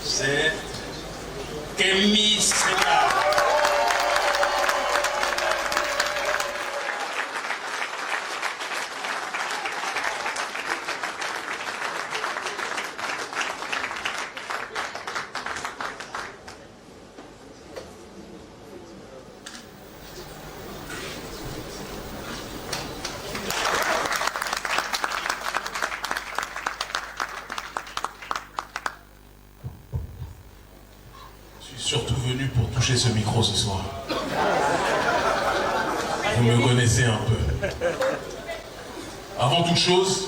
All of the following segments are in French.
c'est Kémy Séga. Surtout venu pour toucher ce micro ce soir. Vous me connaissez un peu. Avant toute chose,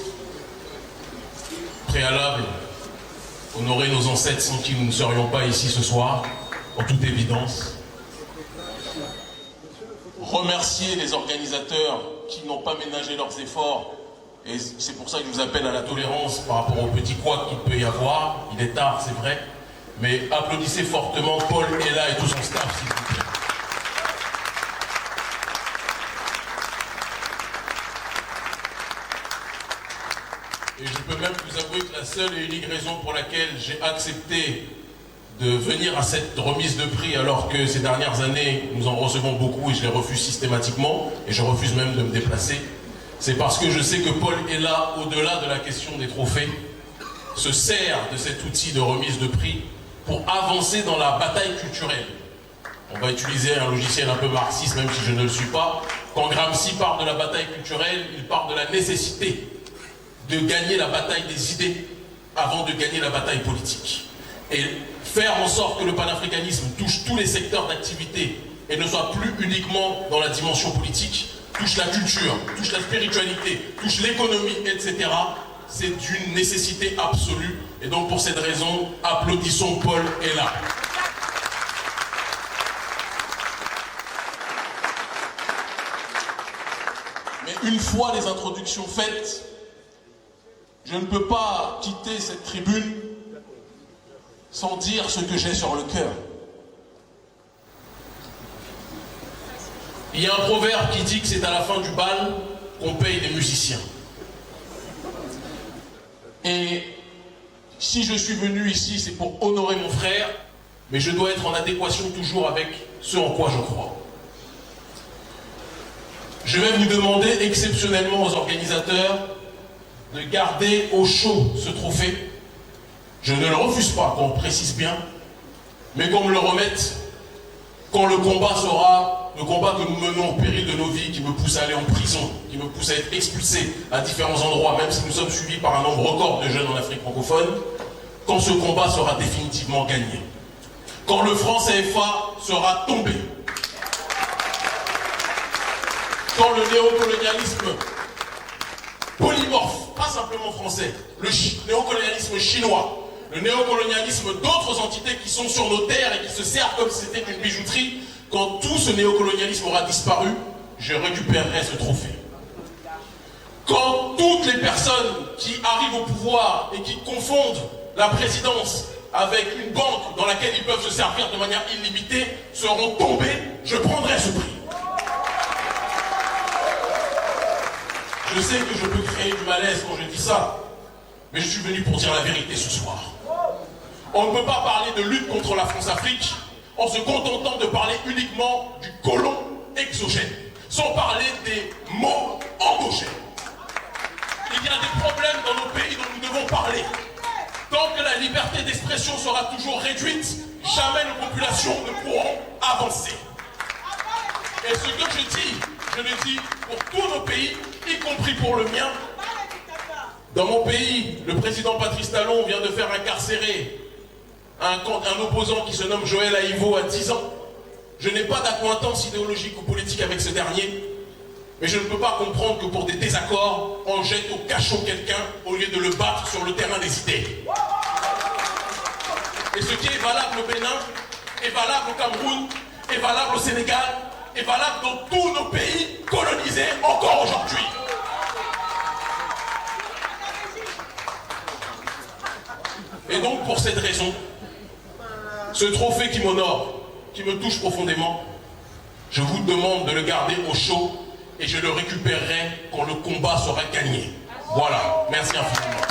préalable, honorer nos ancêtres sans qui nous ne serions pas ici ce soir, en toute évidence. Remercier les organisateurs qui n'ont pas ménagé leurs efforts, et c'est pour ça que je vous appelle à la tolérance par rapport au petit couac qu'il peut y avoir. Il est tard, c'est vrai. Mais applaudissez fortement Paul Ella et tout son staff, s'il vous plaît. Et je peux même vous avouer que la seule et unique raison pour laquelle j'ai accepté de venir à cette remise de prix, alors que ces dernières années, nous en recevons beaucoup et je les refuse systématiquement, et je refuse même de me déplacer, c'est parce que je sais que Paul Ella, au-delà de la question des trophées, se sert de cet outil de remise de prix pour avancer dans la bataille culturelle. On va utiliser un logiciel un peu marxiste, même si je ne le suis pas. Quand Gramsci parle de la bataille culturelle, il parle de la nécessité de gagner la bataille des idées avant de gagner la bataille politique. Et faire en sorte que le panafricanisme touche tous les secteurs d'activité et ne soit plus uniquement dans la dimension politique, touche la culture, touche la spiritualité, touche l'économie, etc., c'est d'une nécessité absolue. Et donc pour cette raison, applaudissons Paul Ella. Mais une fois les introductions faites, je ne peux pas quitter cette tribune sans dire ce que j'ai sur le cœur. Il y a un proverbe qui dit que c'est à la fin du bal qu'on paye les musiciens. Et si je suis venu ici, c'est pour honorer mon frère, mais je dois être en adéquation toujours avec ce en quoi je crois. Je vais vous demander exceptionnellement aux organisateurs de garder au chaud ce trophée. Je ne le refuse pas, qu'on le précise bien, mais qu'on me le remette quand le combat sera le combat que nous menons au péril de nos vies, qui me pousse à aller en prison, qui me pousse à être expulsé à différents endroits, même si nous sommes suivis par un nombre record de jeunes en Afrique francophone, quand ce combat sera définitivement gagné. Quand le franc CFA sera tombé. Quand le néocolonialisme polymorphe, pas simplement français, le néocolonialisme chinois, le néocolonialisme d'autres entités qui sont sur nos terres et qui se servent comme si c'était une bijouterie, quand tout ce néocolonialisme aura disparu, je récupérerai ce trophée. Quand toutes les personnes qui arrivent au pouvoir et qui confondent la présidence avec une banque dans laquelle ils peuvent se servir de manière illimitée seront tombées, je prendrai ce prix. Je sais que je peux créer du malaise quand je dis ça, mais je suis venu pour dire la vérité ce soir. On ne peut pas parler de lutte contre la France-Afrique en se contentant de parler uniquement du colon exogène, sans parler des mots endogènes. Il y a des problèmes dans nos pays dont nous devons parler. Tant que la liberté d'expression sera toujours réduite, jamais nos populations ne pourront avancer. Et ce que je le dis pour tous nos pays, y compris pour le mien. Dans mon pays, le président Patrice Talon vient de faire incarcérer un opposant qui se nomme Joël Aïvo à 10 ans. Je n'ai pas d'accointance idéologique ou politique avec ce dernier, mais je ne peux pas comprendre que pour des désaccords, on jette au cachot quelqu'un au lieu de le battre sur le terrain des idées. Et ce qui est valable au Bénin, est valable au Cameroun, est valable au Sénégal, est valable dans tous nos pays colonisés encore aujourd'hui. Et donc pour cette raison, ce trophée qui m'honore, qui me touche profondément, je vous demande de le garder au chaud et je le récupérerai quand le combat sera gagné. Voilà, merci infiniment.